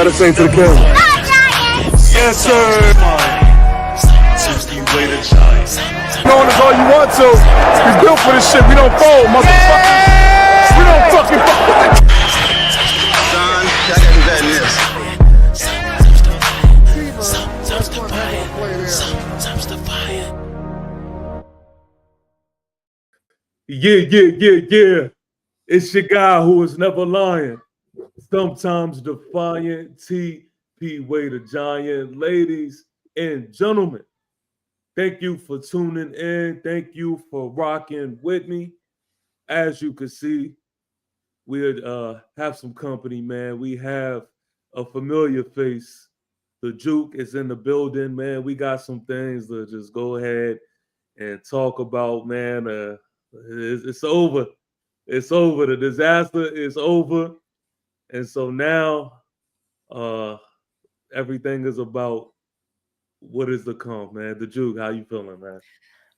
gotta say to the camera? Yes, sir. Knowing is all you want to. We built for this shit. We don't fold, motherfucker. We don't fucking fold. Son, I gotta do that next. Yeah. It's your guy who is never lying. Sometimes defiant. TP Way the Giant. Ladies and gentlemen, thank you for tuning in. Thank you for rocking with me. As you can see, we have some company, man. We have a familiar face. The Juke is in the building, man. We got some things to just go ahead and talk about, man. It's over. It's over. The disaster is over. And so now everything is about what is to come, man. The Juke, how you feeling, man?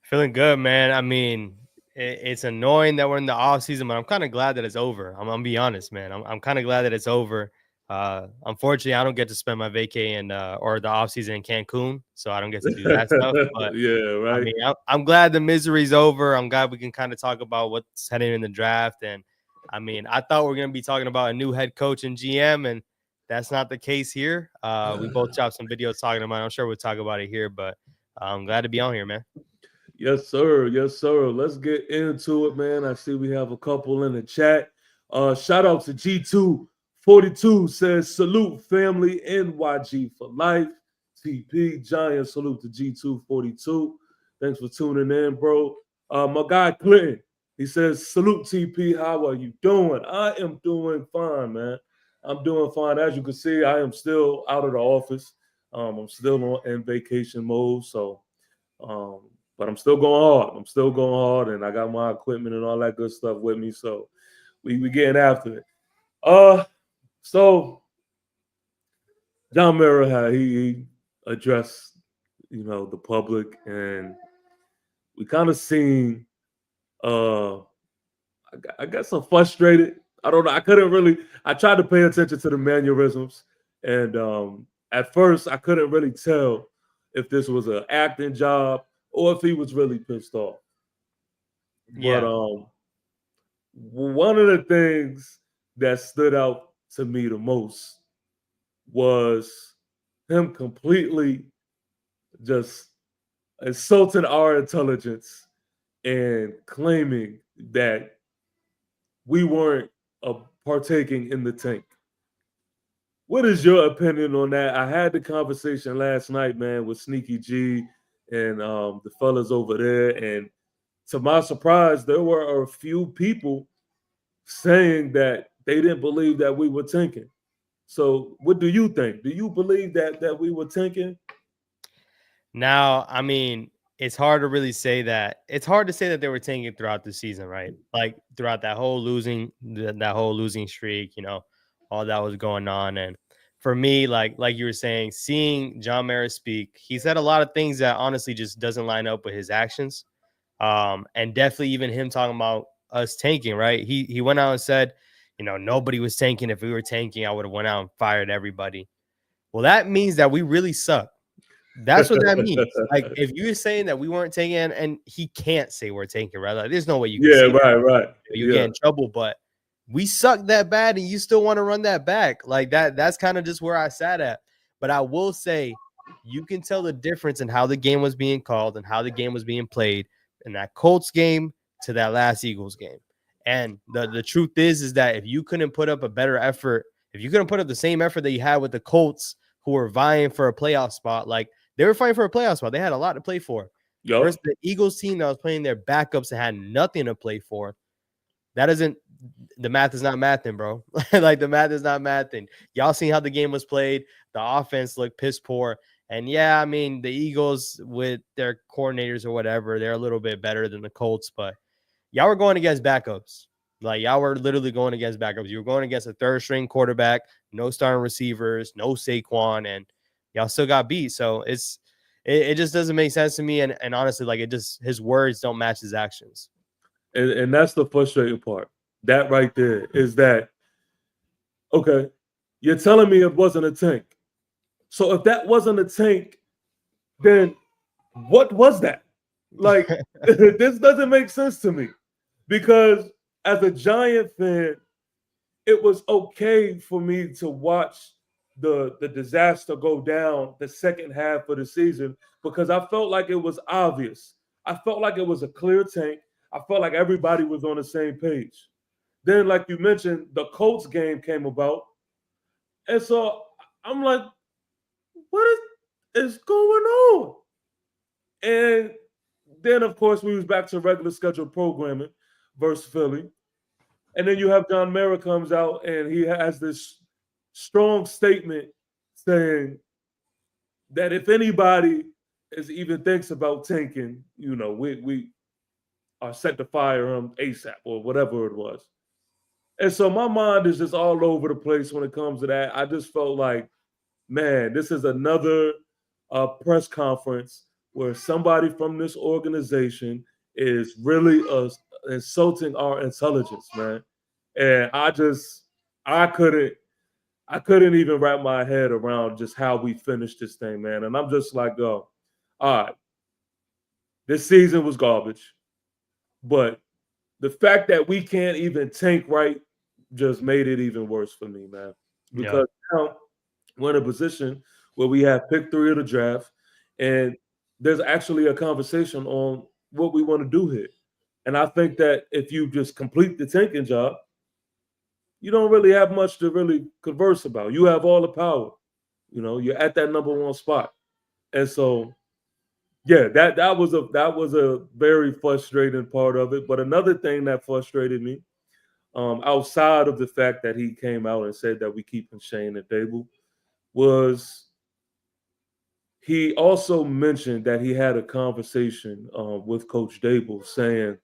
Feeling good, man. I mean, it's annoying that we're in the off season, but I'm kind of glad that it's over. I'm gonna be honest, man. I'm kind of glad that it's over. Unfortunately, I don't get to spend my vacay or the off season in Cancun, so I don't get to do that stuff. But yeah, right. I mean, I'm glad the misery's over. I'm glad we can kind of talk about what's heading in the draft. And I mean, I thought we were gonna be talking about a new head coach and GM, and that's not the case here. We both chopped some videos talking about it. I'm sure we'll talk about it here, but I'm glad to be on here, man. Yes, sir. Yes, sir. Let's get into it, man. I see we have a couple in the chat. Shout out to G242 says, salute family NYG for life. TP Giant, salute to G242. Thanks for tuning in, bro. My guy Clinton, he says, salute TP. How are you doing? I am doing fine, man. I'm doing fine. As you can see, I am still out of the office. I'm still in vacation mode, so but I'm still going hard. And I got my equipment and all that good stuff with me. So we getting after it. So John Mara, he addressed, the public, and we kind of seen, I guess I'm frustrated. I don't know. I tried to pay attention to the mannerisms. And at first I couldn't really tell if this was an acting job or if he was really pissed off. Yeah. But one of the things that stood out to me the most was him completely just insulting our intelligence and claiming that we weren't partaking in the tank. What is your opinion on that? I had the conversation last night, man, with Sneaky G and the fellas over there. And to my surprise, there were a few people saying that they didn't believe that we were tanking. So what do you think? Do you believe that we were tanking? Now, I mean, it's hard to really say that. It's hard to say that they were tanking throughout the season, right? Like throughout that whole losing streak, all that was going on. And for me, like you were saying, seeing John Mara speak, he said a lot of things that honestly just doesn't line up with his actions. And definitely even him talking about us tanking, right? He went out and said, nobody was tanking. If we were tanking, I would have went out and fired everybody. Well, that means that we really suck. That's what that means. Like, if you're saying that we weren't tanking, and he can't say we're tanking, right? Like, there's no way you can say right. You get in trouble, but we suck that bad, and you still want to run that back. Like that's kind of just where I sat at. But I will say, you can tell the difference in how the game was being called and how the game was being played in that Colts game to that last Eagles game. And the truth is that if you couldn't put up a better effort, if you couldn't put up the same effort that you had with the Colts, who were vying for a playoff spot, like they were fighting for a playoff spot, they had a lot to play for. Yep. Versus the Eagles team that was playing their backups and had nothing to play for. The math is not mathing, bro. Like the math is not mathing. Y'all seen how the game was played. The offense looked piss poor. And yeah, I mean, the Eagles with their coordinators or whatever, they're a little bit better than the Colts, but y'all were going against backups. Like y'all were literally going against backups. You were going against a third string quarterback, no starting receivers, no Saquon, and y'all still got beat. So it just doesn't make sense to me. And honestly, like his words don't match his actions. And that's the frustrating part. That right there is that, okay, You're telling me it wasn't a tank. So if that wasn't a tank, then what was that? Like, this doesn't make sense to me because as a Giant fan, it was okay for me to watch the disaster go down the second half of the season because I felt like it was obvious. I felt like it was a clear tank. I felt like everybody was on the same page. Then, like you mentioned, the Colts game came about. And so I'm like, what is going on? And then, of course, we was back to regular scheduled programming versus Philly. And then you have John Mara comes out and he has this strong statement saying that if anybody even thinks about tanking, we are set to fire him ASAP or whatever it was. And so my mind is just all over the place when it comes to that. I just felt like, man, this is another press conference where somebody from this organization is really insulting our intelligence, man. And I couldn't even wrap my head around just how we finished this thing, man. And I'm just like, all right, this season was garbage, but the fact that we can't even tank right just made it even worse for me, man. Because now we're in a position where we have pick 3 of the draft, and there's actually a conversation on what we want to do here. And I think that if you just complete the tanking job, you don't really have much to really converse about. You have all the power. You're at that number 1 spot. And so, yeah, that was a very frustrating part of it. But another thing that frustrated me, outside of the fact that he came out and said that we keeping Shane at Dable, was he also mentioned that he had a conversation with Coach Dable saying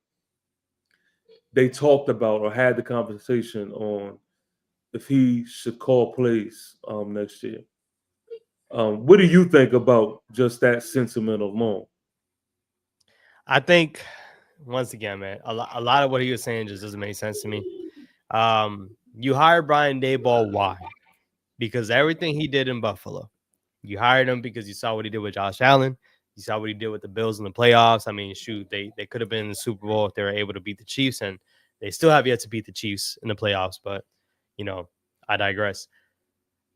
they talked about or had the conversation on if he should call plays next year. What do you think about just that sentiment alone? I think, once again, man, a lot of what he was saying just doesn't make sense to me. You hired Brian Daboll, why? Because everything he did in Buffalo. You hired him because you saw what he did with Josh Allen. You saw what he did with the Bills in the playoffs. I mean, shoot, they could have been in the Super Bowl if they were able to beat the Chiefs, and they still have yet to beat the Chiefs in the playoffs. But, I digress.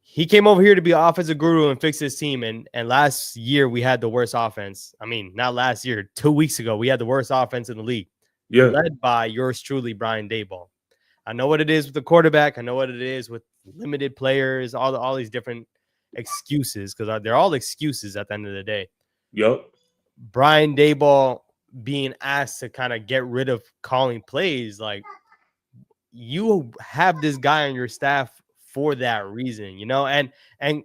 He came over here to be an offensive guru and fix his team. And last year, we had the worst offense. I mean, not last year, 2 weeks ago, we had the worst offense in the league. Yeah. Led by yours truly, Brian Daboll. I know what it is with the quarterback. I know what it is with limited players, all these different excuses, because they're all excuses at the end of the day. Yep. Brian Daboll being asked to kind of get rid of calling plays, like, you have this guy on your staff for that reason, and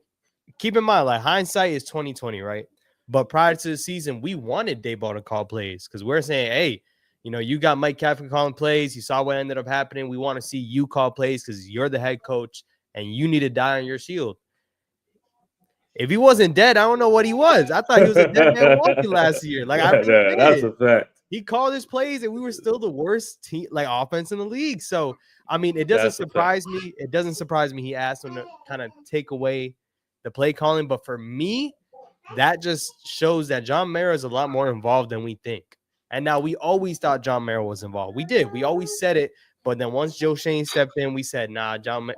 keep in mind, like, hindsight is 2020, right? But prior to the season, we wanted Daboll to call plays because we're saying, hey, you got Mike Kafka calling plays. You saw what ended up happening. We want to see you call plays because you're the head coach and you need to die on your shield. If he wasn't dead, I don't know what he was. I thought he was a dead man walking last year. Like, that's a fact. He called his plays and we were still the worst team, like, offense in the league. So, I mean, it doesn't surprise me. It doesn't surprise me he asked him to kind of take away the play calling. But for me, that just shows that John Mara is a lot more involved than we think. And now, we always thought John Mara was involved. We did. We always said it. But then once Joe Schoen stepped in, we said, nah, John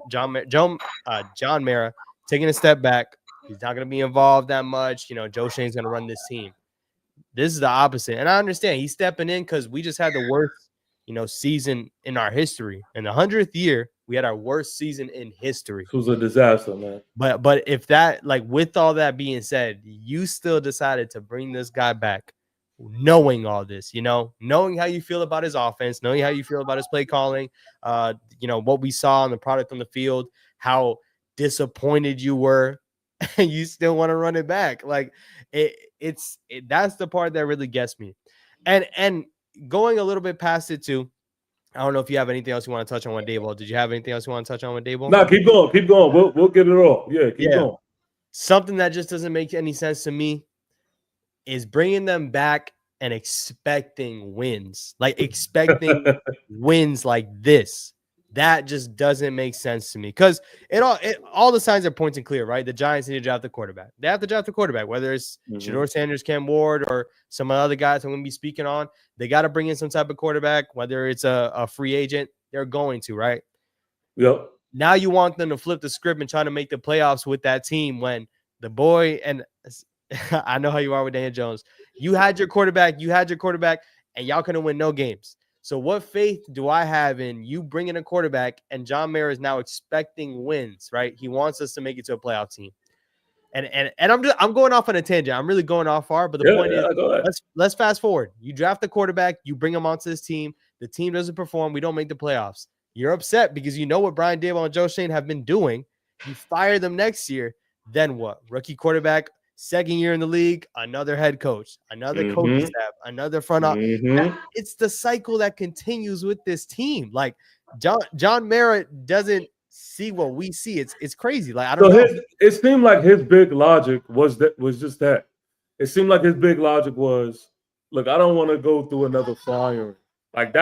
Mara taking a step back. He's not going to be involved that much. Joe Schoen's going to run this team. This is the opposite. And I understand he's stepping in because we just had the worst, season in our history. In the 100th year, we had our worst season in history. It was a disaster, man. But if that, like, with all that being said, you still decided to bring this guy back, knowing all this, knowing how you feel about his offense, knowing how you feel about his play calling, what we saw on the product on the field, how disappointed you were, and you still want to run it back. Like, that's the part that really gets me. And going a little bit past it too, I don't know if you have anything else you want to touch on with Daboll. Did you have anything else you want to touch on with Daboll? No, keep going. We'll get it off. Yeah, keep going. Something that just doesn't make any sense to me is bringing them back and expecting wins, like expecting wins like this That just doesn't make sense to me because all the signs are pointing clear, right? The Giants need to draft the quarterback. They have to draft the quarterback, whether it's Shador Sanders, Cam Ward, or some other guys I'm going to be speaking on. They got to bring in some type of quarterback, whether it's a free agent. They're going to, right? Yep. Now you want them to flip the script and try to make the playoffs with that team when the boy, and I know how you are with Daniel Jones. You had your quarterback, and y'all couldn't win no games. So what faith do I have in you bringing a quarterback and John Mara is now expecting wins, right? He wants us to make it to a playoff team. And I'm going off on a tangent. I'm really going off far, but the point is let's fast forward. You draft the quarterback, you bring him onto this team. The team doesn't perform. We don't make the playoffs. You're upset because you know what Brian Daboll and Joe Schoen have been doing. You fire them next year. Then what? Rookie quarterback, second year in the league, another head coach, another coaching staff, another front office. It's the cycle that continues with this team. Like John Mara doesn't see what we see. It's crazy. Like I don't know. It seemed like his big logic was just that. It seemed like his big logic was, look, I don't want to go through another firing. Like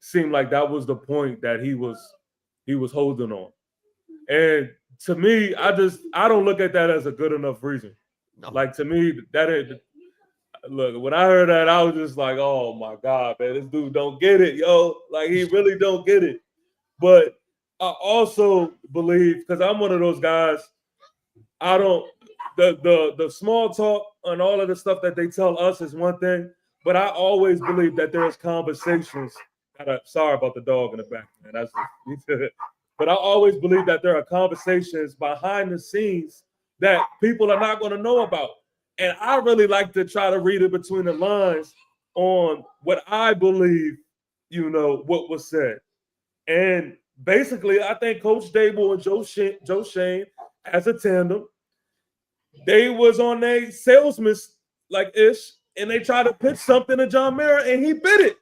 seemed like that was the point that he was holding on. And to me, I don't look at that as a good enough reason. No. Like to me, look, when I heard that, I was just like, oh my God, man, this dude don't get it, yo. Like he really don't get it. But I also believe, because I'm one of those guys, I don't the small talk and all of the stuff that they tell us is one thing, but I always believe that there's conversations. Sorry about the dog in the back, man. But I always believe that there are conversations behind the scenes that people are not going to know about. And I really like to try to read it between the lines on what I believe, what was said. And basically, I think Coach Daboll and Joe Schoen as a tandem, they was on their salesman like-ish, and they tried to pitch something to John Mara, and he bit it.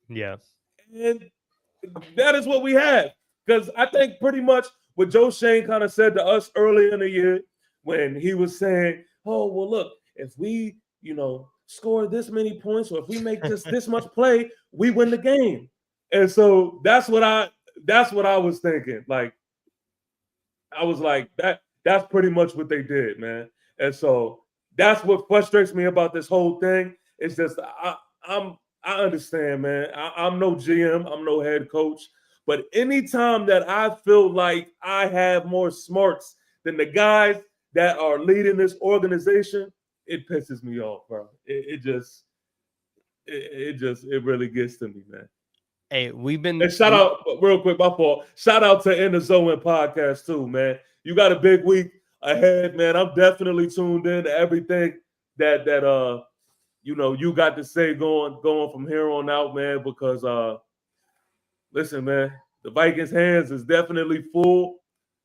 Yeah. And that is what we have. Because I think pretty much what Joe Schoen kind of said to us earlier in the year when he was saying, oh, well, look, if we, score this many points or if we make this much play, we win the game. And so that's what I was thinking. Like, I was like, that's pretty much what they did, man. And so that's what frustrates me about this whole thing. It's just I understand, man. I'm no GM, I'm no head coach. But anytime that I feel like I have more smarts than the guys that are leading this organization, it pisses me off, bro. It really gets to me, man. Hey, and shout out real quick, my fault. Shout out to In the Zone podcast too, man. You got a big week ahead, man. I'm definitely tuned in to everything that you got to say going from here on out, man. Because listen, man, the Vikings' hands is definitely full.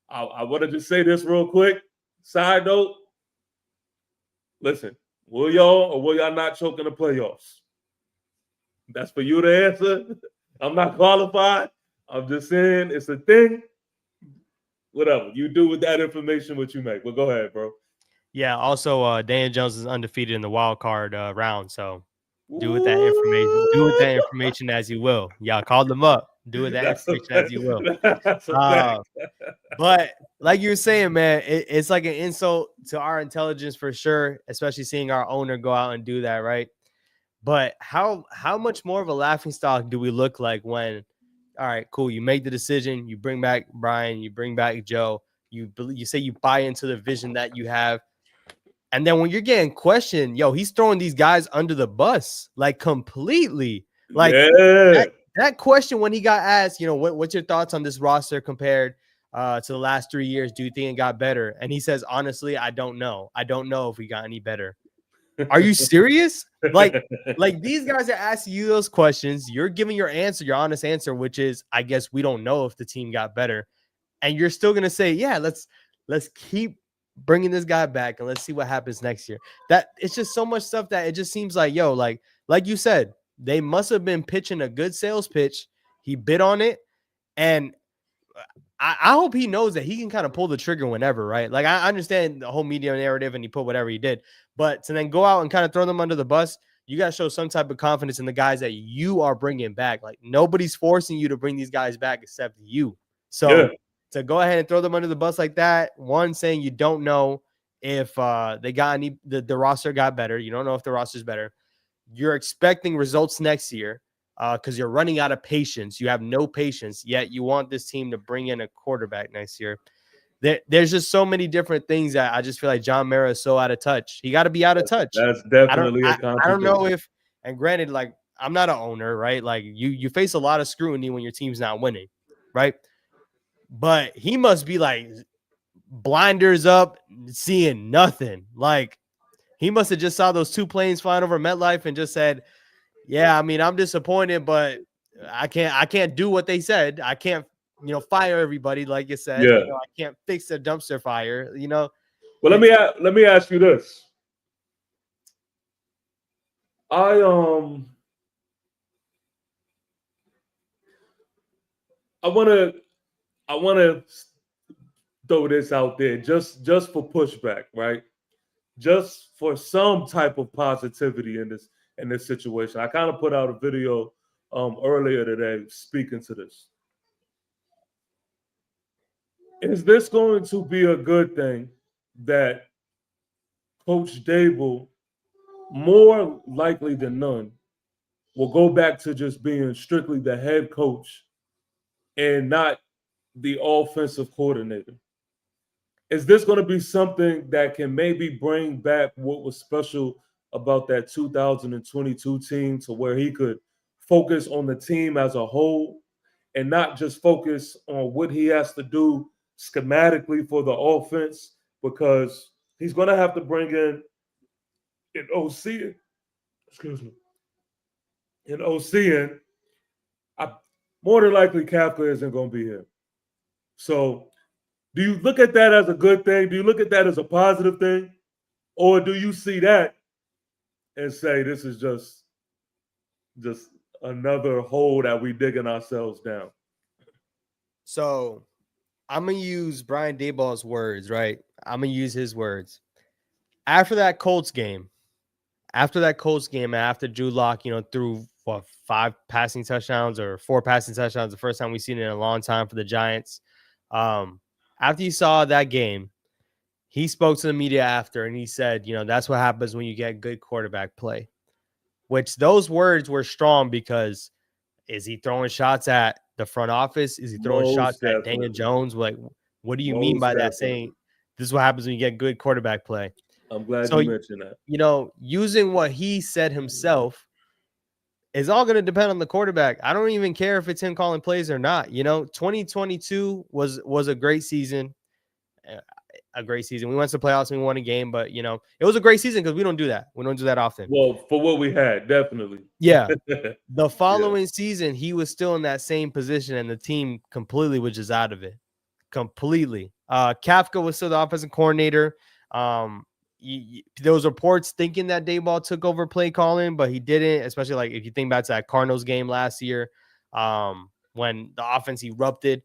I want to just say this real quick. Side note. Listen, will y'all or will y'all not choke in the playoffs? That's for you to answer. I'm not qualified. I'm just saying it's a thing. Whatever. You do with that information what you make. But go ahead, bro. Yeah, also Daniel Jones is undefeated in the wild card round. So do with that information as you will. Y'all call them up. Do with that information as you will. But like you were saying, man, it's like an insult to our intelligence for sure, especially seeing our owner go out and do that, right? But how much more of a laughingstock do we look like when, all right, cool, you make the decision, you bring back Brian, you bring back Joe, you say you buy into the vision that you have, and then when you're getting questioned, he's throwing these guys under the bus like completely, like that question when he got asked, what's your thoughts on this roster compared to the last 3 years? Do you think it got better? And he says, honestly, I don't know. I don't know if we got any better. Are you serious? Like these guys are asking you those questions. You're giving your answer, your honest answer, which is, I guess we don't know if the team got better. And you're still going to say, yeah, let's keep bringing this guy back and let's see what happens next year. That it's just so much stuff that it just seems like, like you said, they must have been pitching a good sales pitch. He bid on it. And I hope he knows that he can kind of pull the trigger whenever, right? Like, I understand the whole media narrative and he put whatever he did. But to then go out and kind of throw them under the bus, You got to show some type of confidence in the guys that you are bringing back. Like, nobody's forcing you to bring these guys back except you. So to go ahead and throw them under the bus like that, one, saying you don't know if they got any, the roster got better. You don't know if the roster's better. You're expecting results next year because you're running out of patience. You have no patience, yet you want this team to bring in a quarterback next year. There's just so many different things that I just feel like John Mara is so out of touch. He got to be out of touch. That's definitely a contradiction. I don't know if, and granted, like, I'm not an owner, right? Like, you face a lot of scrutiny when your team's not winning, right? But he must be like blinders up, seeing nothing. Like, he must have just saw those 2 planes flying over MetLife and just said, yeah, I mean, I'm disappointed, but I can't do what they said. I can't, fire everybody, like you said. Yeah. I can't fix a dumpster fire, Well, let me ask you this. I want to throw this out there just for pushback, right? Just for some type of positivity in this situation. I kind of put out a video earlier today speaking to this. Is this going to be a good thing that Coach Dable, more likely than none, will go back to just being strictly the head coach and not the offensive coordinator? Is this going to be something that can maybe bring back what was special about that 2022 team, to where he could focus on the team as a whole and not just focus on what he has to do schematically for the offense? Because he's going to have to bring in an OC, an OC, and more than likely Kafka isn't going to be here. So do you look at that as a good thing? Do you look at that as a positive thing? Or do you see that and say this is just another hole that we digging ourselves down? So I'm going to use Brian Daboll's words, right? I'm going to use his words. After that Colts game, after Drew Lock, threw 5 passing touchdowns or 4 passing touchdowns, the first time we've seen it in a long time for the Giants. After you saw that game, he spoke to the media after, and he said, that's what happens when you get good quarterback play. Which those words were strong, because is he throwing shots at the front office? Is he throwing shots at Daniel Jones? Like, what do you mean by that, saying this is what happens when you get good quarterback play? I'm glad you mentioned that. Using what he said himself is all going to depend on the quarterback. I don't even care if it's him calling plays or not. 2022 was a great season. We went to the playoffs and we won a game, but it was a great season because we don't do that. We don't do that often. Well, for what we had, definitely. Yeah. The following season, he was still in that same position, and the team completely was just out of it. Completely. Kafka was still the offensive coordinator. There was reports thinking that Daboll took over play calling, but he didn't, especially like if you think back to that Cardinals game last year, when the offense erupted.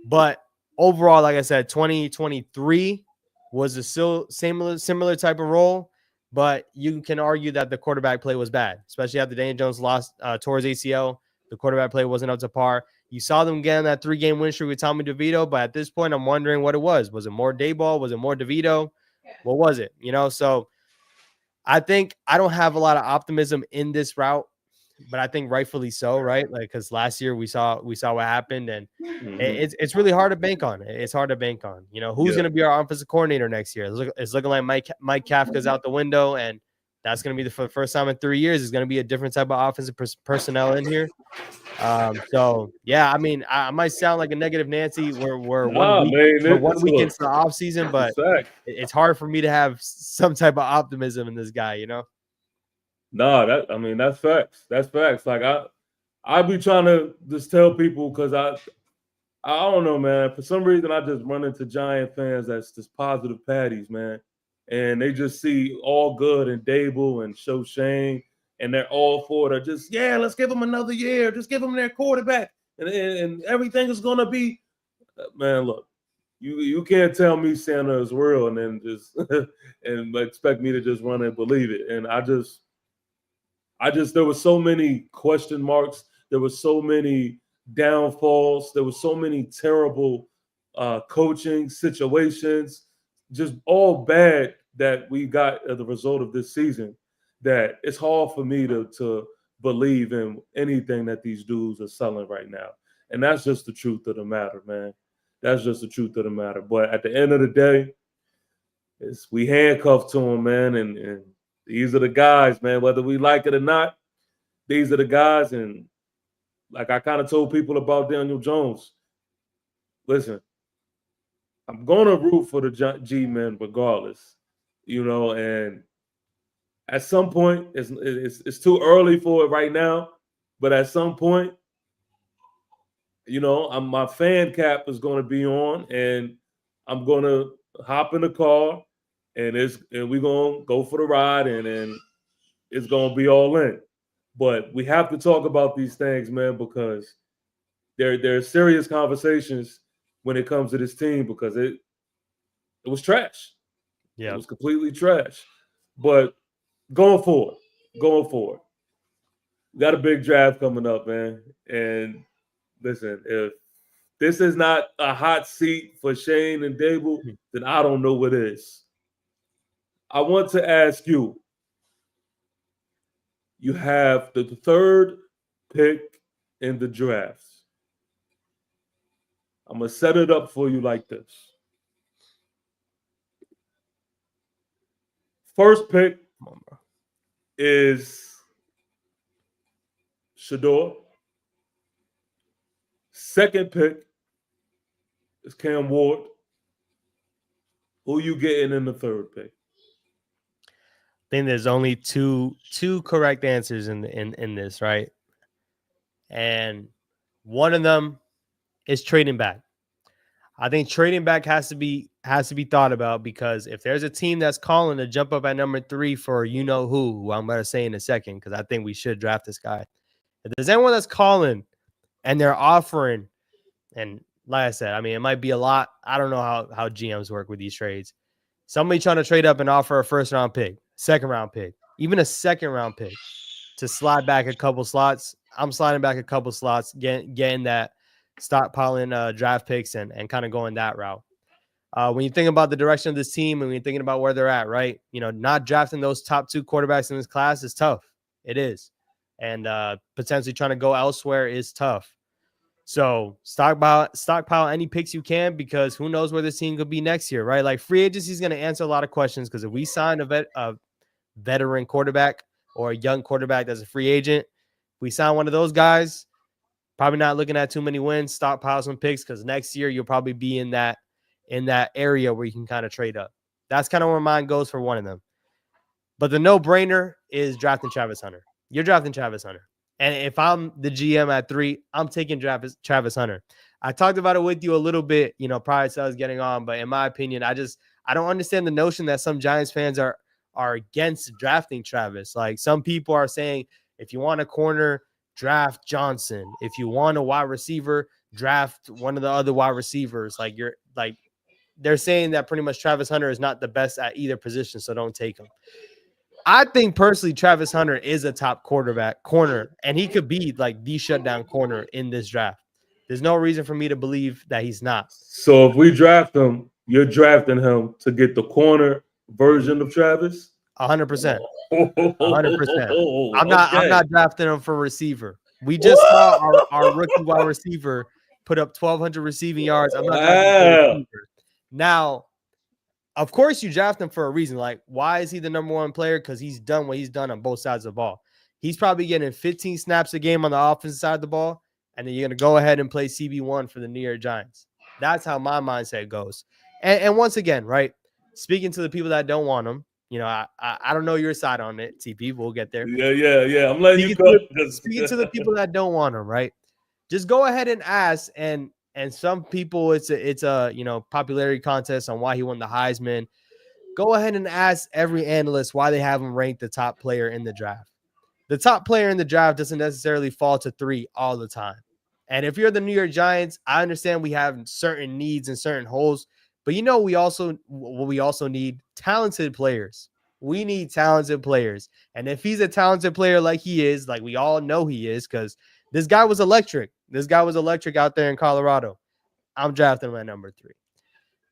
But overall, like I said, 2023 was a still similar type of role, but you can argue that the quarterback play was bad, especially after Daniel Jones tore his ACL. The quarterback play wasn't up to par. You saw them get on that 3-game win streak with Tommy DeVito, but at this point, I'm wondering what it was. Was it more Daboll? Was it more DeVito? What was it? So I think I don't have a lot of optimism in this route, but I think rightfully so, right? Like, because last year we saw what happened, and it's really hard to bank on. It's hard to bank on. Who's going to be our offensive coordinator next year? It's looking like Mike Kafka's out the window, and that's going to be for the first time in 3 years. It's going to be a different type of offensive personnel in here. So yeah, I mean, I might sound like a negative Nancy. We're 1 week into the off season, but it's hard for me to have some type of optimism in this guy. No, that's facts. That's facts. Like I be trying to just tell people, because I don't know, man. For some reason, I just run into Giant fans that's just positive patties, man, and they just see all good in Dable and Shane. And they're all for it. Just, let's give them another year. Just give them their quarterback. And everything is going to be, man, look, you can't tell me Santa is real and then just and expect me to just run and believe it. And I just, there were so many question marks. There were so many downfalls. There were so many terrible coaching situations, just all bad that we got as a result of this season. That it's hard for me to believe in anything that these dudes are selling right now. And that's just the truth of the matter, man. That's just the truth of the matter. But at the end of the day, we handcuffed to them, man. And these are the guys, man. Whether we like it or not, these are the guys. And like I kind of told people about Daniel Jones, listen, I'm going to root for the G-men regardless, and at some point, it's too early for it right now, but at some point, my fan cap is going to be on, and I'm going to hop in the car, and we're going to go for the ride, and it's going to be all in. But we have to talk about these things, man, because there are serious conversations when it comes to this team because it was trash. Yeah, it was completely trash. But going forward. We got a big draft coming up, man. And listen, if this is not a hot seat for Shane and Dable, then I don't know what is. I want to ask you. You have the third pick in the draft. I'm going to set it up for you like this. First pick is Shedeur. Second pick is Cam Ward. Who you getting in the third pick? I think there's only two correct answers in this, right? And one of them is trading back. I think trading back has to be thought about because if there's a team that's calling to jump up at number 3 for who I'm going to say in a second because I think we should draft this guy. If there's anyone that's calling and they're offering, and like I said, I mean, it might be a lot. I don't know how GMs work with these trades. Somebody trying to trade up and offer a first-round pick, second-round pick, even a second-round pick to slide back a couple slots. I'm sliding back a couple slots, getting that stockpiling draft picks and kind of going that route. When you think about the direction of this team and when you're thinking about where they're at, right? Not drafting those top 2 quarterbacks in this class is tough. It is. And potentially trying to go elsewhere is tough. So stockpile any picks you can because who knows where this team could be next year, right? Like free agency is going to answer a lot of questions because if we sign a veteran quarterback or a young quarterback that's a free agent, we sign one of those guys, probably not looking at too many wins, stockpile some picks because next year you'll probably be in that area where you can kind of trade up. That's kind of where mine goes for one of them. But the no-brainer is drafting Travis Hunter. You're drafting Travis Hunter. And if I'm the GM at 3, I'm taking Travis Hunter. I talked about it with you a little bit, prior to us getting on. But in my opinion, I don't understand the notion that some Giants fans are against drafting Travis. Like some people are saying, if you want a corner, draft Johnson. If you want a wide receiver, draft one of the other wide receivers. They're saying that pretty much Travis Hunter is not the best at either position, so don't take him. I think personally Travis Hunter is a top corner, and he could be like the shutdown corner in this draft. There's no reason for me to believe that he's not. So if we draft him, you're drafting him to get the corner version of Travis? 100%. 100%. I'm not drafting him for receiver. We just saw our rookie wide receiver put up 1,200 receiving yards. I'm not drafting for receiver. Now, of course, you draft him for a reason. Like, why is he the number 1 player? Because he's done what he's done on both sides of the ball. He's probably getting 15 snaps a game on the offensive side of the ball, and then you're going to go ahead and play CB1 for the New York Giants. That's how my mindset goes. And once again, right, speaking to the people that don't want him, I don't know your side on it, TP. We'll get there. Yeah. I'm letting you go. Speaking to the people that don't want him, right, just go ahead and ask. And some people, it's a popularity contest on why he won the Heisman. Go ahead and ask every analyst why they have him ranked the top player in the draft. The top player in the draft doesn't necessarily fall to 3 all the time. And if you're the New York Giants, I understand we have certain needs and certain holes, but we also need talented players. We need talented players. And if he's a talented player like he is, like we all know he is, because this guy was electric. This guy was electric out there in Colorado. I'm drafting him at number 3.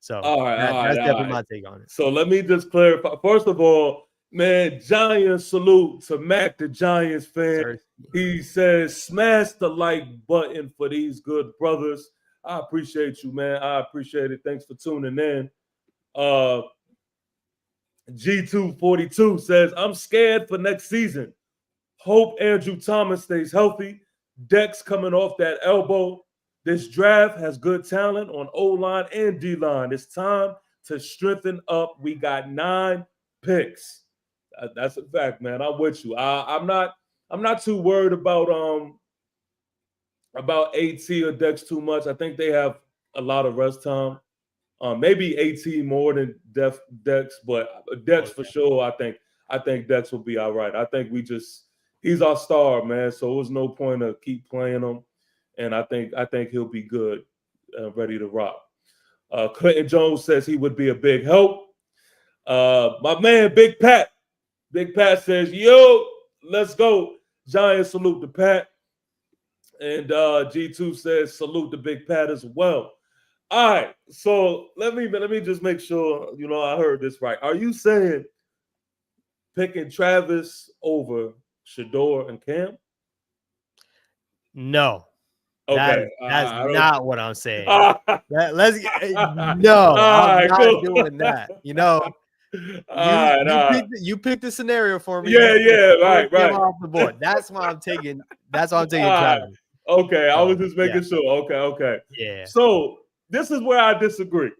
So that's definitely my take on it. So let me just clarify. First of all, man, Giants salute to Mac, the Giants fan. Sir. He says, smash the like button for these good brothers. I appreciate you, man. I appreciate it. Thanks for tuning in. G242 says, I'm scared for next season. Hope Andrew Thomas stays healthy. Dex coming off that elbow. This draft has good talent on O-line and D-line. It's time to strengthen up. We got 9 picks. That's a fact, man. I'm with you. I'm not too worried about AT or Dex too much. I think they have a lot of rest time. Maybe AT more than Dex, but Dex for sure. I think Dex will be all right. I think he's our star, man. So there's no point to keep playing him. And I think he'll be good, ready to rock. Clinton Jones says he would be a big help. My man, Big Pat. Big Pat says, yo, let's go. Giants salute to Pat. And G2 says salute to Big Pat as well. All right. So let me just make sure, I heard this right. Are you saying picking Travis over Shedeur and Cam? No. Okay, that's not what I'm saying. No, I'm not doing that. You picked the scenario for me. Yeah, right. Off the board. That's why I'm taking Travis. Okay, I was just making sure. Okay. Yeah. So this is where I disagree.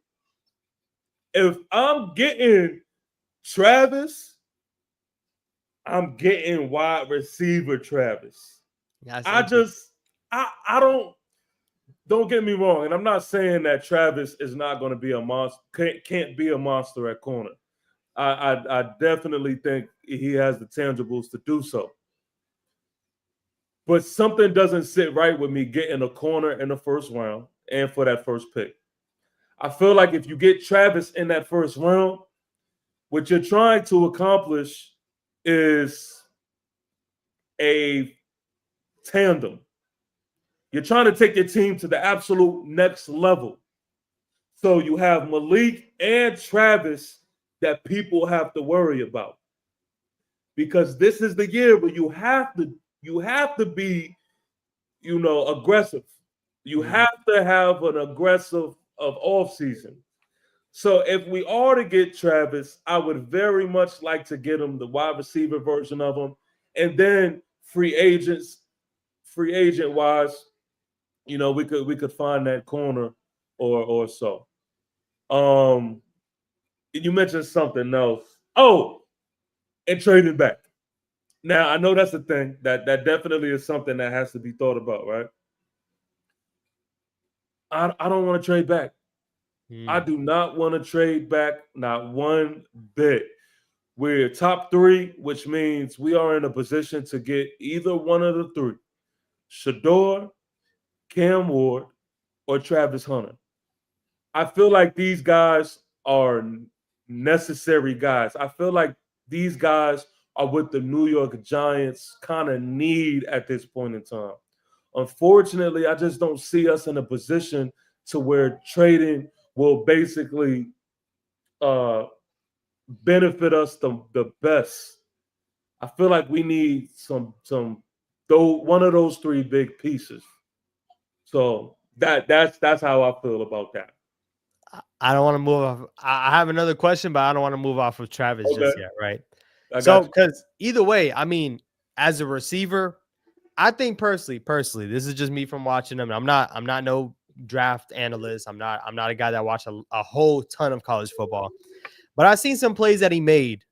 If I'm getting Travis, I'm getting wide receiver Travis. I don't get me wrong, and I'm not saying that Travis is not going to be a monster, can't be a monster at corner. I definitely think he has the tangibles to do so. But something doesn't sit right with me getting a corner in the first round and for that first pick. I feel like if you get Travis in that first round, what you're trying to accomplish is a tandem. You're trying to take your team to the absolute next level. So you have Malik and Travis that people have to worry about. Because this is the year where you have to be, aggressive. You have to have an aggressive off season. So if we are to get Travis, I would very much like to get him the wide receiver version of him. And then free agent wise, we could find that corner or so. You mentioned something else. Oh, and trading back. Now I know that's a thing that definitely is something that has to be thought about, right? I don't want to trade back. I do not want to trade back, not one bit. We're top 3, which means we are in a position to get either one of the 3: Shedeur, Cam Ward, or Travis Hunter. I feel like these guys are necessary guys. I feel like these guys are what the New York Giants kind of need at this point in time. Unfortunately, I just don't see us in a position to where trading will basically benefit us the best. I feel like we need one of those 3 big pieces. So that's how I feel about that. I don't want to move off. I have another question, but I don't want to move off of Travis just yet, right? So, because either way, I mean, as a receiver, I think personally, this is just me from watching him. I'm not no draft analyst. I'm not a guy that watched a whole ton of college football, but I've seen some plays that he made.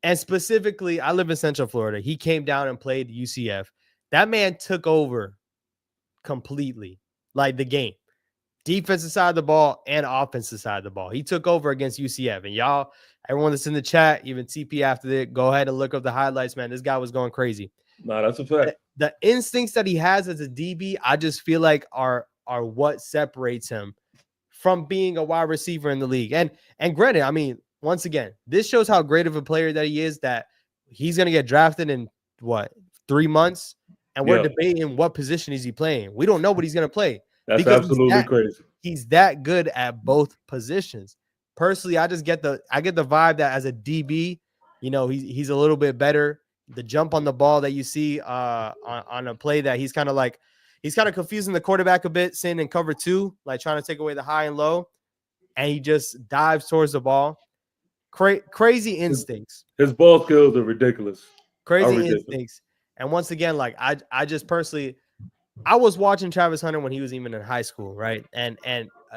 And specifically, I live in Central Florida. He came down and played UCF. That man took over completely, like the game. Defensive side of the ball and offensive side of the ball. He took over against UCF. And y'all, everyone that's in the chat, even TP after that, go ahead and look up the highlights, man. This guy was going crazy. No, that's a fact. The instincts that he has as a DB, I just feel like are what separates him from being a wide receiver in the league. And granted, I mean, once again, this shows how great of a player that he is, that he's going to get drafted in what, 3 months, and we're Yeah, debating what position is he playing. We don't know what he's going to play that's because absolutely crazy. he's that good at both positions. Personally, I get the vibe that as a DB, he's a little bit better. The jump on the ball that you see on a play that he's kind of confusing the quarterback a bit, sitting in cover 2, like trying to take away the high and low, and he just dives towards the ball. Crazy instincts. His ball skills are ridiculous. Crazy instincts. And once again, like I just personally, I was watching Travis Hunter when he was even in high school, right? And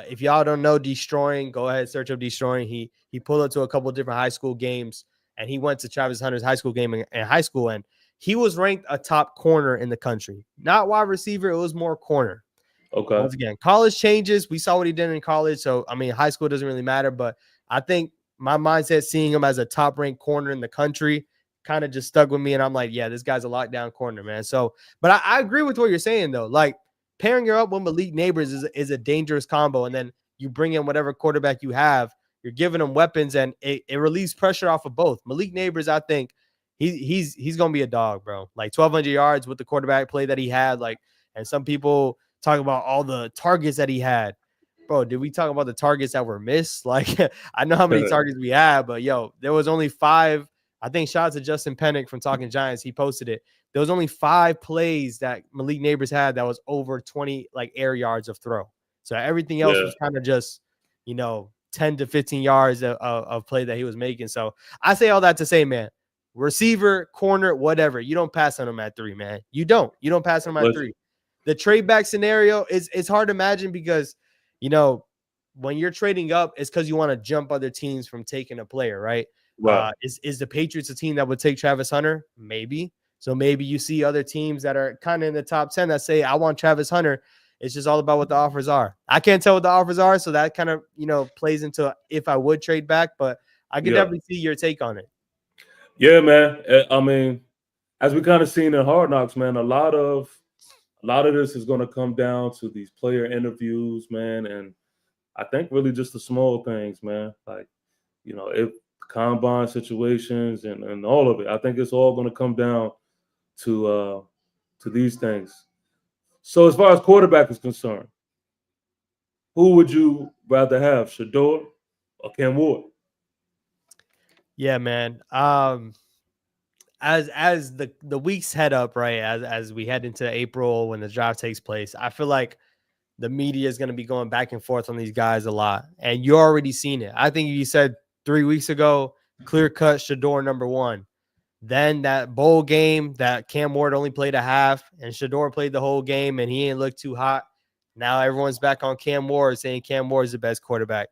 if y'all don't know Destroying, go ahead, search up Destroying. He pulled up to a couple of different high school games, and he went to Travis Hunter's high school game in high school, and he was ranked a top corner in the country. Not wide receiver, it was more corner. Okay. Once again, college changes. We saw what he did in college, so I mean, high school doesn't really matter, but I think my mindset seeing him as a top-ranked corner in the country kind of just stuck with me, and I'm like, yeah, this guy's a lockdown corner, man. So, but I agree with what you're saying, though. Like, pairing her up with Malik Neighbors is a dangerous combo, and then you bring in whatever quarterback you have, you're giving them weapons, and it relieves pressure off of both. Malik Neighbors, I think, he's going to be a dog, bro. Like, 1,200 yards with the quarterback play that he had, like, and some people talk about all the targets that he had. Bro, did we talk about the targets that were missed? Like, I know how many targets we had, but, yo, there was only 5. I think shout out to Justin Pennick from Talking Giants. He posted it. There was only 5 plays that Malik Neighbors had that was over 20 like air yards of throw. So everything else was kind of just, 10 to 15 yards of play that he was making. So I say all that to say, man, receiver, corner, whatever, you don't pass on him at 3, man. You don't pass on him at 3. The trade back scenario it's hard to imagine because, when you're trading up, it's because you want to jump other teams from taking a player, right? Right. Is the Patriots a team that would take Travis Hunter? Maybe. So maybe you see other teams that are kind of in the top 10 that say, I want Travis Hunter. It's just all about what the offers are. I can't tell what the offers are, so that kind of, plays into if I would trade back, but I could definitely see your take on it. Yeah, man. I mean, as we kind of seen in Hard Knocks, man, a lot of this is going to come down to these player interviews, man, and I think really just the small things, man. Like, if combine situations and all of it. I think it's all going to come down to these things. So as far as quarterback is concerned, who would you rather have, Shedeur or Cam Ward? Yeah, man. As the weeks head up, right, as we head into April when the draft takes place, I feel like the media is going to be going back and forth on these guys a lot, and you already seen it. I think you said 3 weeks ago, clear cut Shedeur number 1. Then that bowl game that Cam Ward only played a half and Shedeur played the whole game and he didn't look too hot. Now everyone's back on Cam Ward saying Cam Ward is the best quarterback.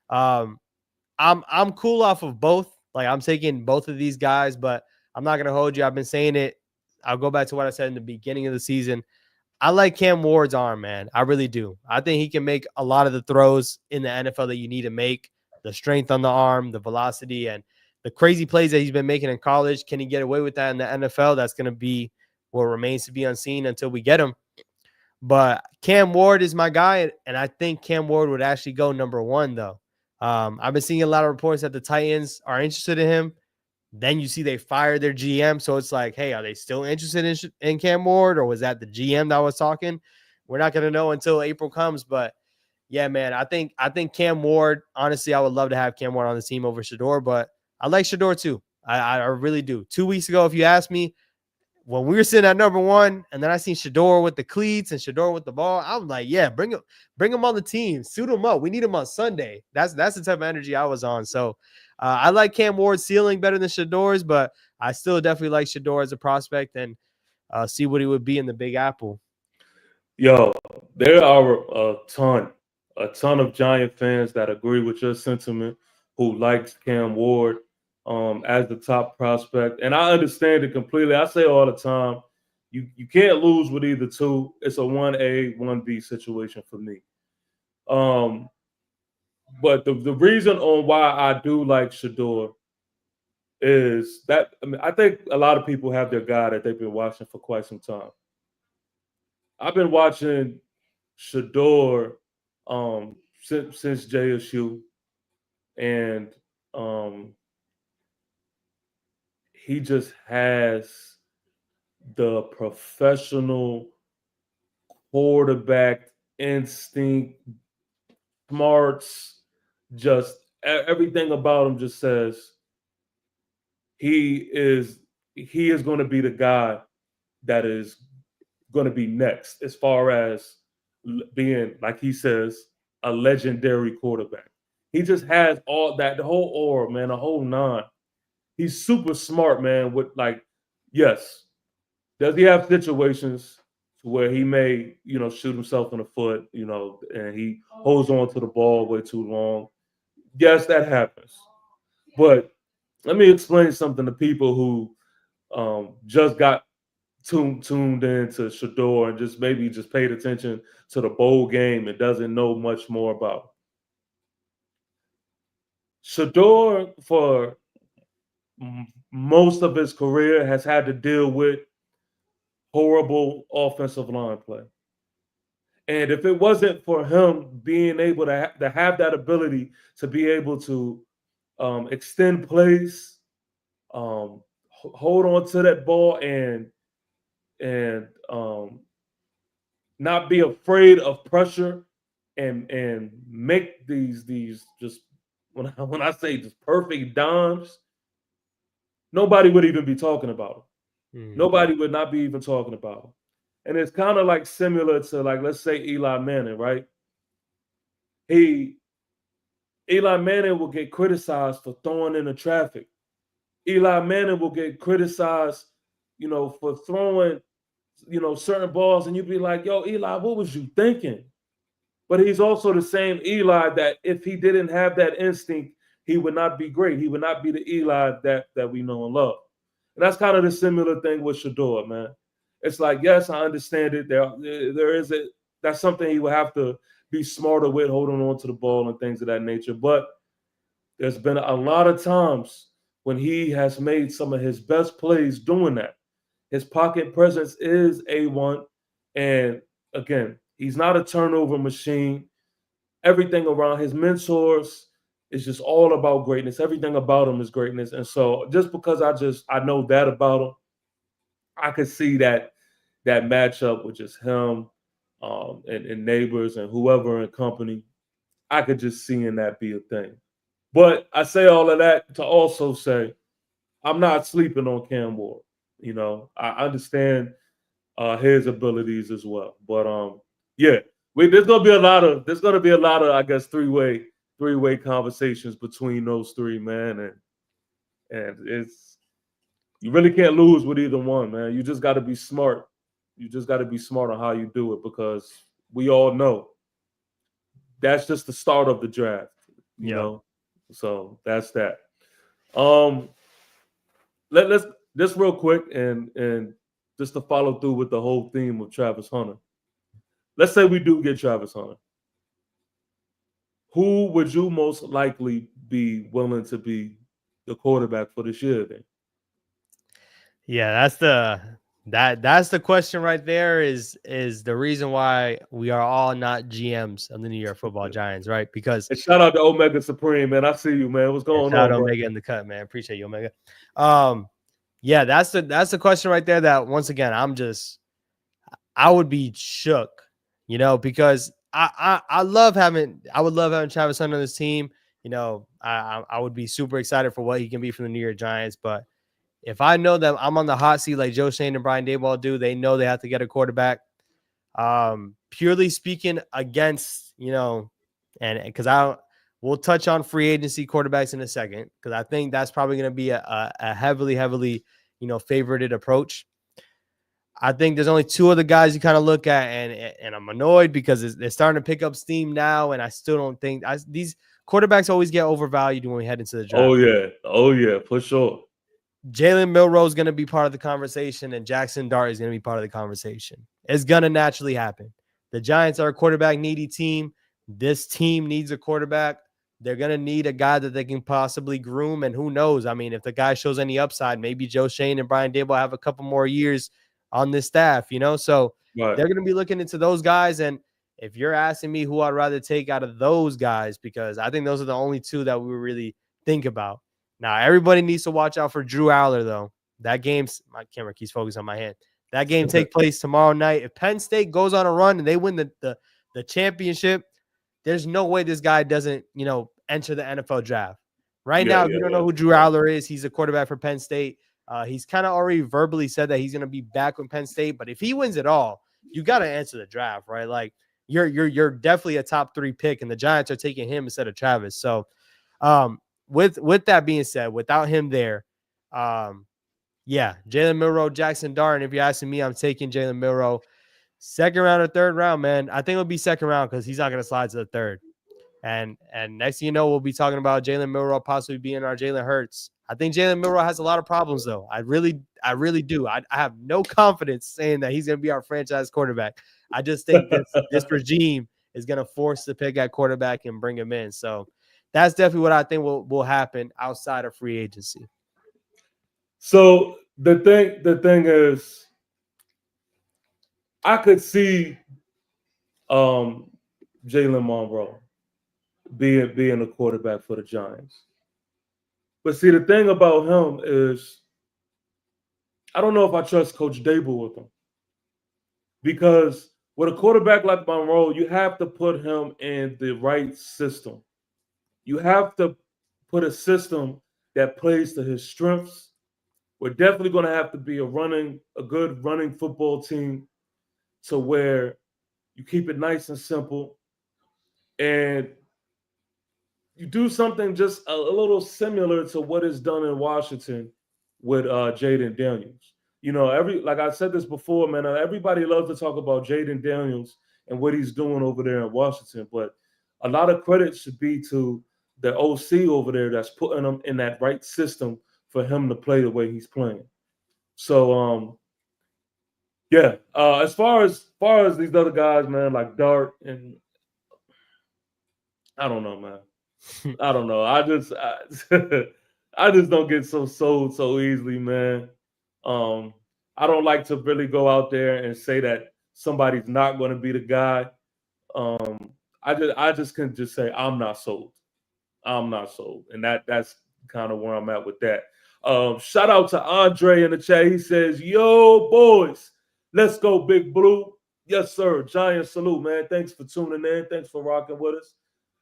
I'm cool off of both. Like, I'm taking both of these guys, but I'm not gonna hold you. I've been saying it. I'll go back to what I said in the beginning of the season. I like Cam Ward's arm, man. I really do. I think he can make a lot of the throws in the NFL that you need to make. The strength on the arm, the velocity, and the crazy plays that he's been making in college. Can he get away with that in the NFL? That's going to be what remains to be unseen until we get him. But Cam Ward is my guy, and I think Cam Ward would actually go number 1, though. I've been seeing a lot of reports that the Titans are interested in him. Then you see they fired their GM. So it's like, hey, are they still interested in Cam Ward, or was that the GM that was talking? We're not going to know until April comes. But, yeah, man, I think Cam Ward, honestly, I would love to have Cam Ward on the team over Shedeur, but I like Shedeur too. I really do. 2 weeks ago, if you asked me, when we were sitting at number 1, and then I seen Shedeur with the cleats and Shedeur with the ball, I'm like, yeah, bring him on the team, suit him up. We need him on Sunday. That's the type of energy I was on. So I like Cam Ward's ceiling better than Shedeur's, but I still definitely like Shedeur as a prospect and see what he would be in the Big Apple. Yo, there are a ton of Giant fans that agree with your sentiment, who likes Cam Ward as the top prospect. And I understand it completely. I say all the time, you can't lose with either two. It's a 1A, 1B situation for me. But the reason on why I do like Shedeur is that, I mean, I think a lot of people have their guy that they've been watching for quite some time. I've been watching Shedeur since JSU, and he just has the professional quarterback instinct, smarts, just everything about him just says he is he is going to be the guy that is going to be next as far as being, like he says, a legendary quarterback. He just has all that, the whole aura, man, the whole nine. He's super smart, man. With like, yes, does he have situations where he may, shoot himself in the foot, and he holds on to the ball way too long? Yes, that happens. But let me explain something to people who just got tuned in to Shador and just maybe just paid attention to the bowl game and doesn't know much more about it. Shador, for most of his career, has had to deal with horrible offensive line play. And if it wasn't for him being able to have that ability to be able to extend plays, hold on to that ball, and not be afraid of pressure, and make these just when I say just perfect dimes, nobody would even be talking about him. Nobody would not be even talking about him. And it's kind of like similar to, like, let's say Eli Manning, right? Eli Manning will get criticized for throwing into traffic. Eli Manning will get criticized, for throwing, certain balls, and you'd be like, yo, Eli, what was you thinking? But he's also the same Eli that if he didn't have that instinct, he would not be great. He would not be the Eli that we know and love. And that's kind of the similar thing with Shador, man. It's like, yes, I understand it. There is that's something he will have to be smarter with, holding on to the ball and things of that nature. But there's been a lot of times when he has made some of his best plays doing that. His pocket presence is A1. And again, he's not a turnover machine. Everything around his mentors is just all about greatness. Everything about him is greatness. And so just because I know that about him, I could see that matchup with just him and Neighbors and whoever in company. I could just seeing that be a thing. But I say all of that to also say I'm not sleeping on Cam Ward. I understand his abilities as well. But yeah, there's gonna be a lot of I guess three-way conversations between those three, man, and it's you really can't lose with either one, man. You just got to be smart. You just got to be smart on how you do it, because we all know that's just the start of the draft, you know. So that's that. Let's just real quick and just to follow through with the whole theme of Travis Hunter. Let's say we do get Travis Hunter. Who would you most likely be willing to be the quarterback for this year then? Yeah, that's the question right there, is the reason why we are all not GMs of the New York Football Giants, right? Because and shout out to Omega Supreme, man. I see you, man. What's going on? Shout out Omega in the cut, man. Appreciate you, Omega. Yeah, that's the question right there. That once again, I would be shook, because I would love having Travis Hunter on this team. I would be super excited for what he can be from the New York Giants, but if I know that I'm on the hot seat like Joe Schoen and Brian Daboll do, they know they have to get a quarterback. Purely speaking, against, and because we'll touch on free agency quarterbacks in a second, because I think that's probably going to be a heavily, favorited approach. I think there's only two other guys you kind of look at, and I'm annoyed because they're starting to pick up steam now, and I still don't think these quarterbacks always get overvalued when we head into the draft. Oh yeah, for sure. Jalen Milroe is going to be part of the conversation, and Jackson Dart is going to be part of the conversation. It's going to naturally happen. The Giants are a quarterback-needy team. This team needs a quarterback. They're going to need a guy that they can possibly groom, and who knows? I mean, if the guy shows any upside, maybe Joe Schoen and Brian Daboll have a couple more years on this staff, So They're going to be looking into those guys, and if you're asking me who I'd rather take out of those guys, because I think those are the only two that we were really think about. Now, everybody needs to watch out for Drew Aller, though. That game's my camera keeps focused on my hand. That game take place tomorrow night. If Penn State goes on a run and they win the championship, there's no way this guy doesn't, enter the NFL draft. Right now, if you don't know who Drew Aller is, he's a quarterback for Penn State. He's kind of already verbally said that he's going to be back with Penn State. But if he wins it all, you got to answer the draft, right? Like you're definitely a top 3 pick, and the Giants are taking him instead of Travis. So, with that being said, without him there, Jalen Milroe, Jackson Dart. If you're asking me, I'm taking Jalen Milroe. Second round or third round, man. I think it'll be second round because he's not going to slide to the third. And next thing you know, we'll be talking about Jalen Milroe possibly being our Jalen Hurts. I think Jalen Milroe has a lot of problems, though. I really do. I have no confidence saying that he's going to be our franchise quarterback. I just think this regime is going to force the pick at quarterback and bring him in. So that's definitely what I think will happen outside of free agency. So the thing is, I could see Jalen Monroe being a quarterback for the Giants. But see, the thing about him is, I don't know if I trust Coach Dable with him. Because with a quarterback like Monroe, you have to put him in the right system. You have to put a system that plays to his strengths. We're definitely going to have to be a good running football team to where you keep it nice and simple. And you do something just a little similar to what is done in Washington with Jaden Daniels. Like I said this before, man, everybody loves to talk about Jaden Daniels and what he's doing over there in Washington, but a lot of credit should be to the OC over there that's putting him in that right system for him to play the way he's playing. So, as far as these other guys, man, like Dart, and I don't know, man. I don't know. I just don't get so sold so easily, man. I don't like to really go out there and say that somebody's not going to be the guy. I just can just say I'm not sold. I'm not sold, and that's kind of where I'm at with that. Shout out to Andre in the chat. He says, "Yo, boys, let's go, Big Blue." Yes, sir. Giant salute, man. Thanks for tuning in. Thanks for rocking with us.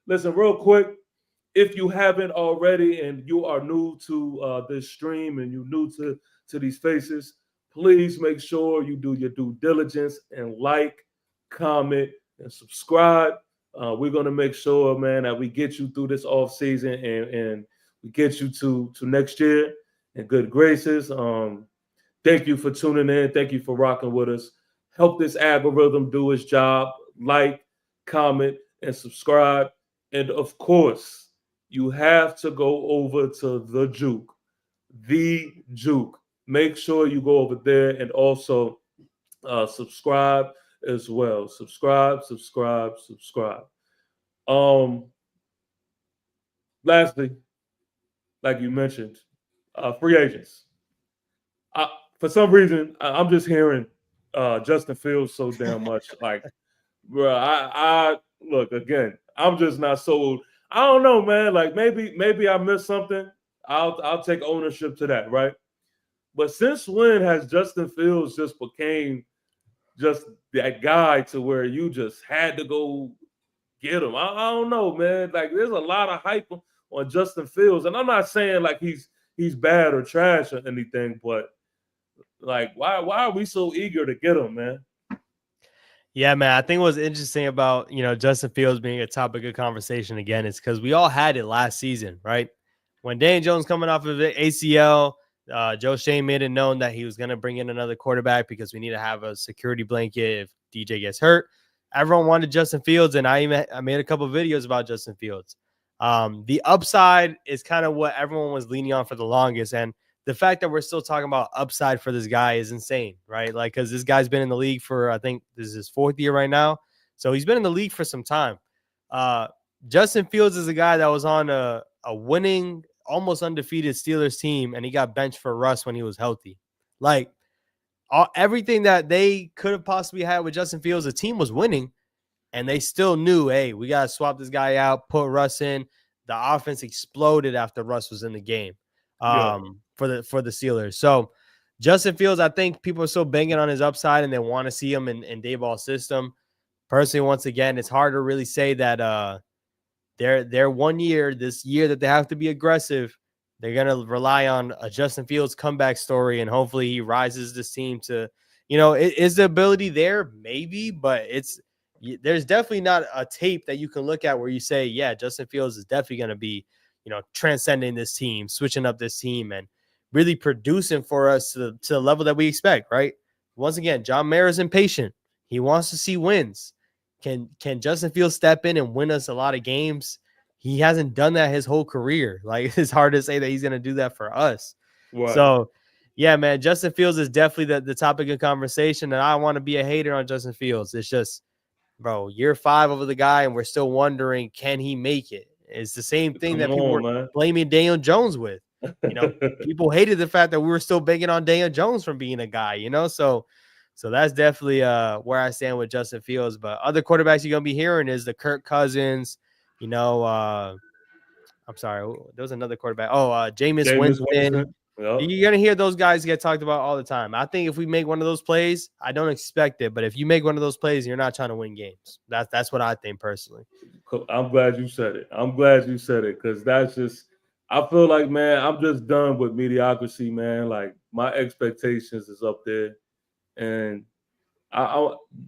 Listen, real quick, if you haven't already and you are new to this stream and you're new to these faces, please make sure you do your due diligence and like, comment, and subscribe. We're going to make sure, man, that we get you through this off season and we get you to next year in good graces. Thank you for tuning in. Thank you for rocking with us. Help this algorithm do its job. Like, comment, and subscribe. And of course, you have to go over to The Juke. Make sure you go over there and also subscribe as well. Subscribe. Lastly, like you mentioned, free agents. For some reason, I'm just hearing Justin Fields so damn much. Like, bro, I look again. I'm just not sold. I don't know, man. Like maybe I missed something. I'll take ownership to that, right? But since when has Justin Fields just became just that guy to where you just had to go get him? I don't know, man. Like there's a lot of hype on Justin Fields, and I'm not saying like he's bad or trash or anything, but like why are we so eager to get him, man? Yeah, man. I think what's interesting about, Justin Fields being a topic of conversation again is because we all had it last season, right? When Daniel Jones coming off of the ACL, Joe Shane made it known that he was going to bring in another quarterback because we need to have a security blanket if DJ gets hurt. Everyone wanted Justin Fields, and I made a couple of videos about Justin Fields. The upside is kind of what everyone was leaning on for the longest, and the fact that we're still talking about upside for this guy is insane, right? Like, because this guy's been in the league for, I think this is his 4th year right now. So he's been in the league for some time. Justin Fields is a guy that was on a winning, almost undefeated Steelers team, and he got benched for Russ when he was healthy. Like, everything that they could have possibly had with Justin Fields, the team was winning, and they still knew, hey, we got to swap this guy out, put Russ in. the offense exploded after Russ was in the game Yeah. for the Steelers. So Justin Fields, I think people are still banging on his upside and they want to see him in Daboll's system. Personally, once again, it's hard to really say that they're 1 year, this year that they have to be aggressive. They're going to rely on a Justin Fields comeback story, and hopefully he rises this team to, is the ability there? Maybe, but there's definitely not a tape that you can look at where you say, yeah, Justin Fields is definitely going to be, transcending this team, switching up this team, and really producing for us to the level that we expect, right? Once again, John Mara is impatient. He wants to see wins. Can Justin Fields step in and win us a lot of games? He hasn't done that his whole career. Like, it's hard to say that he's going to do that for us. Right. So, yeah, man, Justin Fields is definitely the topic of conversation, and I want to be a hater on Justin Fields. It's just, bro, year 5 of the guy, and we're still wondering, can he make it? It's the same thing that people were blaming Daniel Jones with. People hated the fact that we were still banging on Daniel Jones from being a guy, So that's definitely where I stand with Justin Fields. But other quarterbacks you're going to be hearing is the Kirk Cousins, I'm sorry, there was another quarterback. Jameis Winston. Yep. You're going to hear those guys get talked about all the time. I think if we make one of those plays, I don't expect it, but if you make one of those plays, you're not trying to win games. That's what I think personally. I'm glad you said it. Because that's just, I feel like, man, I'm just done with mediocrity, man. Like, my expectations is up there. And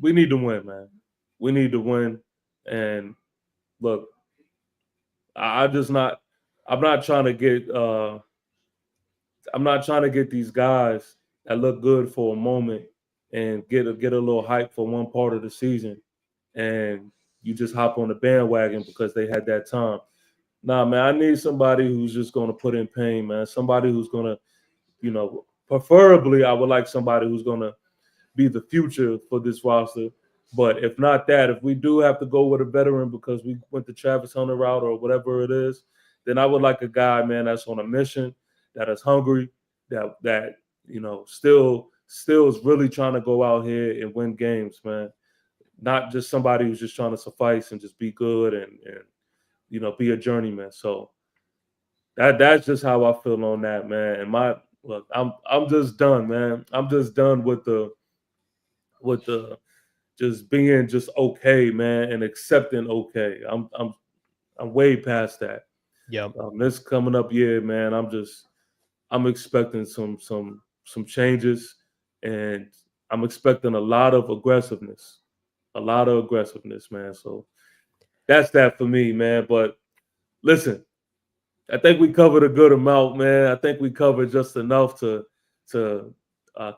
we need to win, man. We need to win. And look, I'm not trying to get these guys that look good for a moment and get a little hype for one part of the season, and you just hop on the bandwagon because they had that time. Nah, man, I need somebody who's just going to put in pain, man. Somebody who's going to, preferably I would like somebody who's going to be the future for this roster. But if not that, if we do have to go with a veteran because we went the Travis Hunter route or whatever it is, then I would like a guy, man, that's on a mission, that is hungry, that still is really trying to go out here and win games, man. Not just somebody who's just trying to suffice and just be good and be a journeyman. So that's just how I feel on that, man. And I'm just done, man. I'm just done with the just being just okay, man, and accepting okay. I'm way past that. Yep. This coming up year, man, I'm expecting some changes, and I'm expecting a lot of aggressiveness, man. So that's that for me, man. But listen, I think we covered a good amount, man. I think we covered just enough to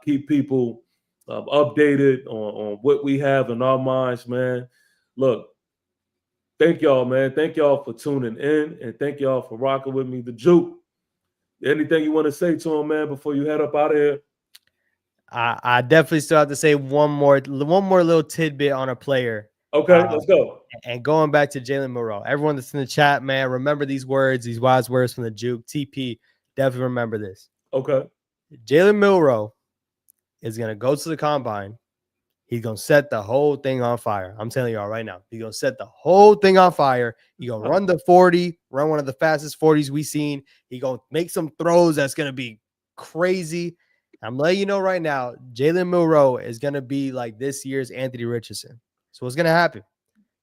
keep people updated on what we have in our minds, man. Look, thank y'all, man. Thank y'all for tuning in, and thank y'all for rocking with me. The Juke, anything you want to say to him, man, before you head up out of here? I definitely still have to say one more little tidbit on a player. Okay, let's go. And going back to Jalen Milroe, everyone that's in the chat, man, remember these words, these wise words from the Juke. TP, definitely remember this. Okay. Jalen Milroe is going to go to the combine. He's going to set the whole thing on fire. I'm telling y'all right now. He's going to set the whole thing on fire. He's going to run the 40, run one of the fastest 40s we've seen. He's going to make some throws that's going to be crazy. I'm letting you know right now, Jalen Milroe is going to be like this year's Anthony Richardson. So what's going to happen?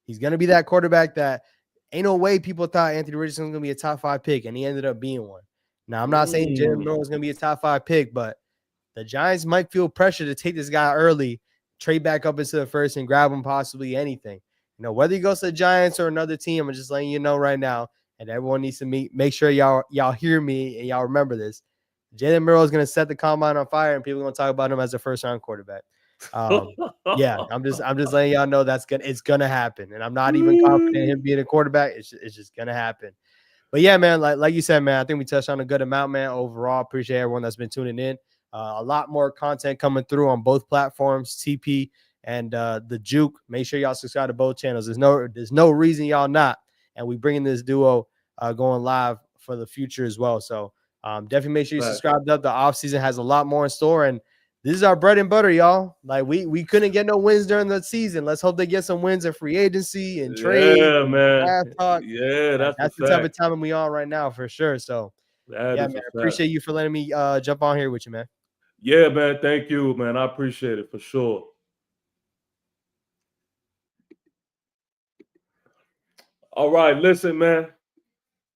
He's going to be that quarterback that ain't no way people thought Anthony Richardson was going to be a top 5 pick, and he ended up being one. Now, I'm not saying Jalen Milroe is going to be a top 5 pick, but the Giants might feel pressure to take this guy early, trade back up into the first and grab him possibly anything. Whether he goes to the Giants or another team, I'm just letting you know right now, and everyone needs to make sure y'all hear me and y'all remember this. Jalen Milroe is going to set the combine on fire, and people are going to talk about him as a first-round quarterback. Yeah, I'm just letting y'all know it's gonna happen, and I'm not even confident in him being a quarterback. It's just gonna happen. But yeah, man, like you said, man, I think we touched on a good amount, man. Overall, appreciate everyone that's been tuning in. A lot more content coming through on both platforms, TP and the Juke. Make sure y'all subscribe to both channels. There's no reason y'all not, and we bringing this duo going live for the future as well. So definitely make sure you subscribe up. The off season has a lot more in store, and this is our bread and butter, y'all. Like we couldn't get no wins during the season. Let's hope they get some wins in free agency and trade. Yeah, man. Draft talk. Yeah, That's the type of time we on right now for sure. So that yeah, is man, a appreciate you for letting me jump on here with you, man. Yeah, man. Thank you, man. I appreciate it for sure. All right, listen, man.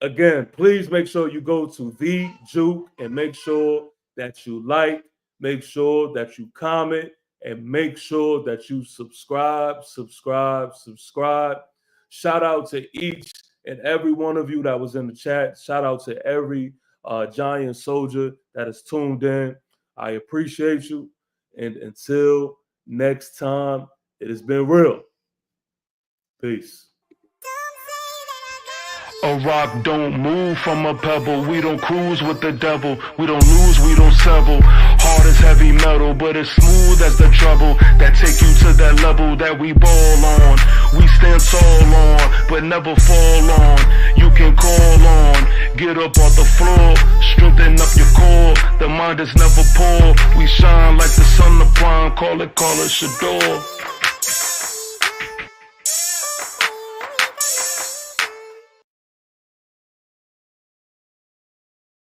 Again, please make sure you go to The Juke and make sure that you like, make sure that you comment, and make sure that you subscribe. Shout out to each and every one of you that was in the chat. Shout out to every Giant soldier that is tuned in. I appreciate you. And until next time, it has been real. Peace. A rock don't move from a pebble. We don't cruise with the devil. We don't lose, we don't settle. Hard as heavy metal, but it's smooth as the trouble that take you to that level that we ball on. We stand tall on, but never fall on. You can call on, get up off the floor, strengthen up your core. The mind is never poor. We shine like the sun of prime. Call it Shador.